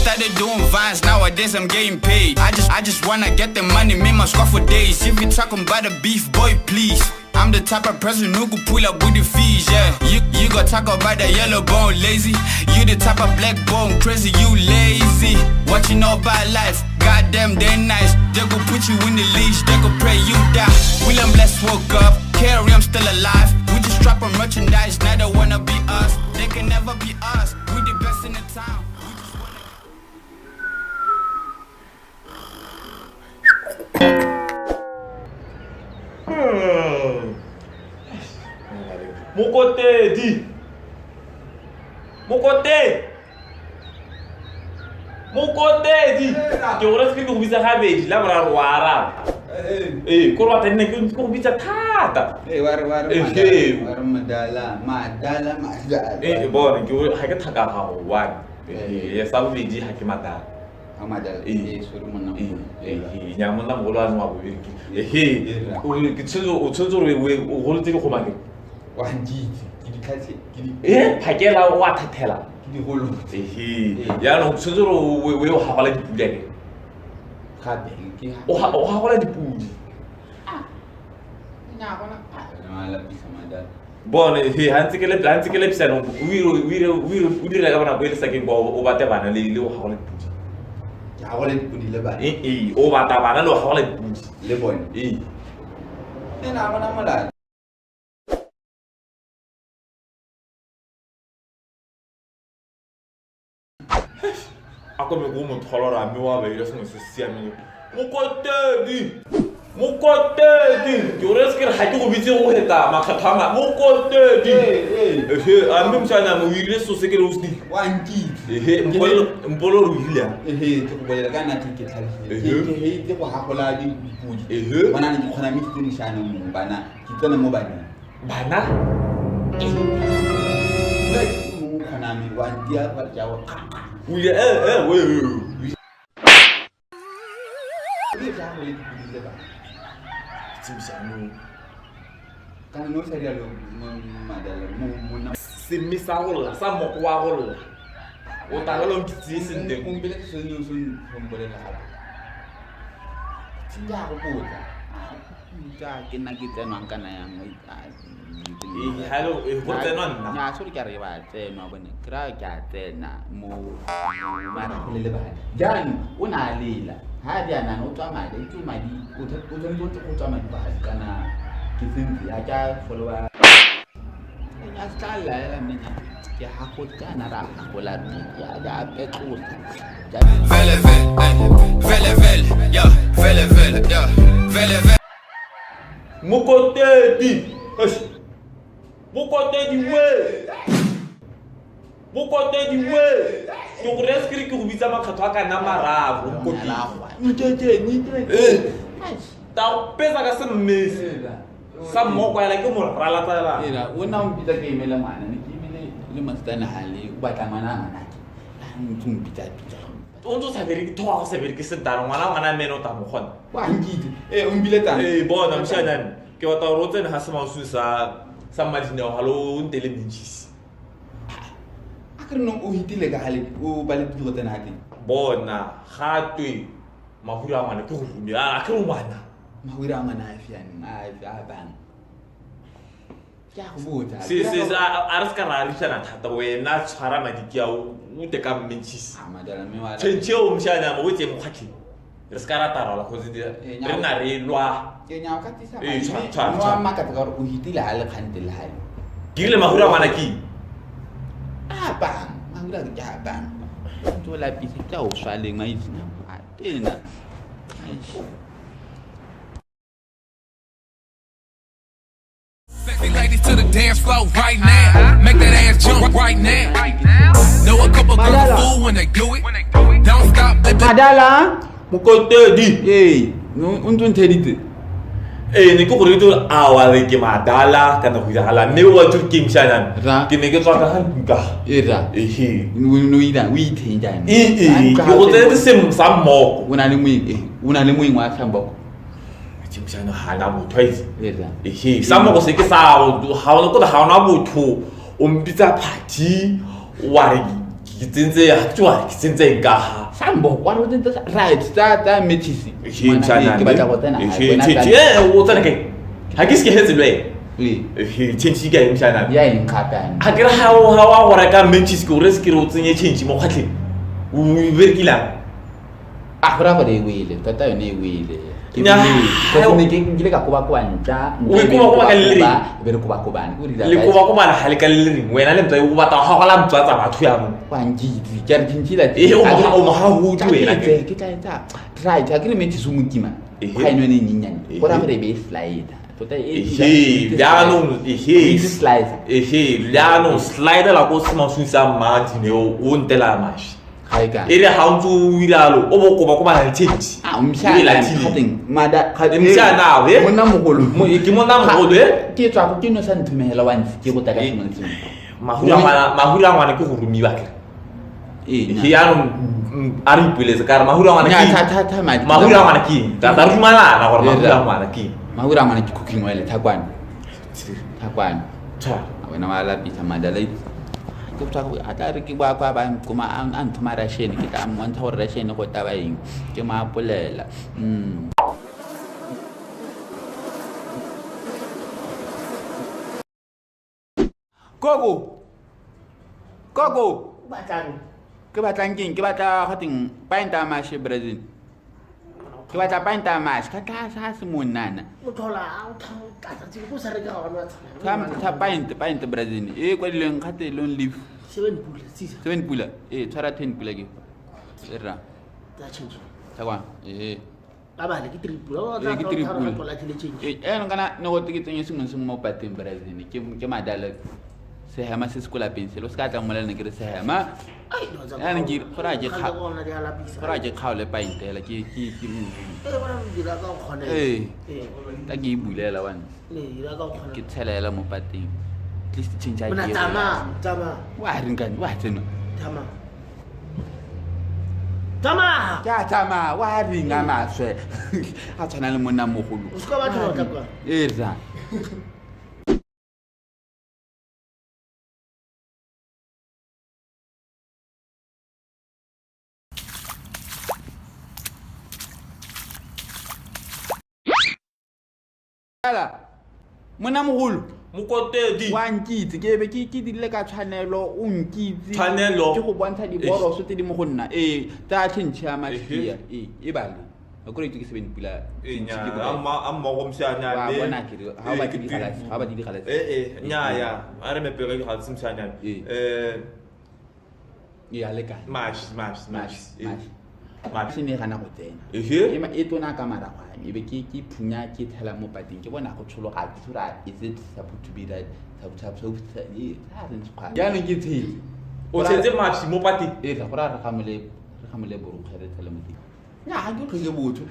started doing vines, nowadays I'm getting paid. I just wanna get the money, make my score for days. If you talking about the beef, boy, please. I'm the type of person who could pull up with the fees, yeah. You gon' talk about the yellow bone, lazy. You the type of black bone, crazy, you lazy. What you know about life? Goddamn, they nice. They gon' put you in the leash, they gon' pray you die. William Bless woke up, Carrie, I'm still alive. We just drop on merchandise, now they wanna be us. They can never be us, we the best in the town. Mon côté, dis. Mon côté, dis. Tu aurais escrit pour bizarre avec la bras. Quoi t'as dit que bizarre tata. Madala. Bon, tu as que t'as qu'à voir. Ça veut dire que madala. Madala. Nyamuna mola no abiriki. Utsunzuru we uruliti ko mage. Wanji, kidikasi, pakela watatela. Kidiholo. Ya utsunzuru we habala dipuleke. Kade, O habala dipuli. Mala bisa madala. Bon, hantikele pisano. We la gabana ko elisa ke go o bate bana le o habala dipuli. Ya habala dipuli le ba. O bata bana lo habala dipuli. Le boy. Nena mana mala. Ako me go mo tholora me wa ba ile se mo se siame mo kote di yo resker ha ke go bitse go heta makgathama mo kote di a mme mtshana mo ile so se ke lo sti Wanji. mpolo ro ile Ke go bolela kana ke tlhalise. Ke ke go hagola di pudi. Bana ne khona mi ke nishana mo bana. Ke tsena mo bana. Mo khona mi wanji a ba jawo. we Kana no seria lo madala mo se misa golla sa mo kwa golla o ta lo kitsi sente mo bile so no so bolela ha tinga go botsa ta ke na ke tsenwang kana yang hello go tsenwa nna nya so ke re ba tsenwa bone kra ke a tsena mo mara le ba jani o na lela ha dia na no tswa madi ke madi o tswa madi ba kana ke sentse ya ka follower nya tsala ya mina ke ha go kana ra go la ya ja petrol vele yeah mon côté di mon côté di we ke go rescue ke go bitsa makgatho aka na mararo go ni ta pesa ka se mmesi sa mo kwa la ke mo rala tsala era ona mpita ke imela mana ni ke imele le mastana hali o batla mana mpita o ntse sa bere ke thoa se bere ke sentana ngwana meno ta mo gona wa ngidi o mbile tana bona mshadani ke wa ta rotsene ha se mausu sa madine wa halo ntele mentjisi akere no o hitile ka hale o bale di go tsena ke bona gatwe mahura ngwana ke go rumi a ke ngwana mahura ngwana a fiane a bang ya go botsa se a re ska ra rishana thata wena tshwara madiki a o te ka mentjisi madala me wala tshentse o mshana mo wetse mokhathi re ska ra tara la go zidi re na re lwa ke nya ka tisa tshwa maka ka o hitile hale khantile hale ke le mahura ngwana ki a bang mahura ke a bang ntse la pisi tla o swaleng ma itsina a tena Sexy ladies to the dance floor right now. Make that ass jump right now. Know a couple girls fool when they do it. Don't stop, baby. Madala mo kote di untu ntedite ne ke gore to awale ke madala kana go hala me wa tsu ke mshana ke ne ke tswa ka hanka era no ida we thenjana ke go tse se sa mo una le moing wa tlhamboko mshana hala mo twice era sa mo go se ke sa ha o go ha ona botho o mpitsa party wa re ke tsentse ya tswa ke tsentse nka ha sambo kwa re tse right tsa metisi ke batla go tsena o tsena ke ha ke se ke hetse lwe change ka mshana ya inkapana a ke ha wa go reka menchis ke o re se ke re o tsenye change mo khatlhe o berekila a gora go re wile tota yone e wile ke le ka kuba kwa ntla o kuba kwa ka le be re kuba kubane o dira le kuba kwa mala hale ka le ring wena le mtsa o batla ga gola mtswa tsa batho ya mo kwa ngidi ke re dintshila o mo ha hu wena ke tla tsa right ha ke re metsi su mutima ga eno ne nyenyane gora gore be slide tota slide la go sima susa mati ne o ntela mashi ere ha ntse o iralo o bokoba ko bana change umshana khating mada umshana we monna mogolo ke monna mogolo ke tswa go ke no sa nthumela once ke go taka semontsi mahula ngwana ke go rumiwa ke ya no ari pele se kar mahula ngwana ki mahula ngwana ki ta rumala na gore mahula ngwana ki mahula ngwana ki cooking oil takwana wena wala pizza madala ke tswa go atla re ke ba ba kuma an thuma ration ke ta mo ntha gore ration go taba eng ke ma apolela Gogo ke batlang keng ke batla gating painta mash Brazil ke batla painta mash ka tla sa se monana o thola o tla tse go sa re ka ona ta paint Brazil kwa dileng khate lon leaf 7 pula tshwara 10 pula ke ra ta change ta kwa abale ke triple ke triple ngana no go tikitseng sengwe se mo pateng Brazil ke madala se hema se skola penselo ska tla molana ke re se hema ya ngi fora je khawle paintela ke bona dira ka khone ta ke ibulela wan dira ka khone ke tshelela mo pateng at least change ke tama wa ringani wa tsena ya tama wa ringa maswe a tshwana le monna mogolo o ska batho ba tla kwa za ala mona mogolo mokotedi wa nkitse ke be ke dile ka tshwanelo o nkitse tshwanelo ke go bontsha di boroso tse di mo go nna tsa tšhentšhe ya mashia e bale a kore ke 7 pula amma go mshana wa bona ke ha ba di galatsi nya ya a re me pere ke galatsi mshana ya le ka mash se ne gana go tsena e tona ka maragwa e be ke phunya ke thela mo pateng ke bona go tshologa ke tsura is it supposed to be that ya ne ke tshile o tshetse mash mo pateng ga gora re gamole borukgere tshela mo teng ya ga ke tlhoke botho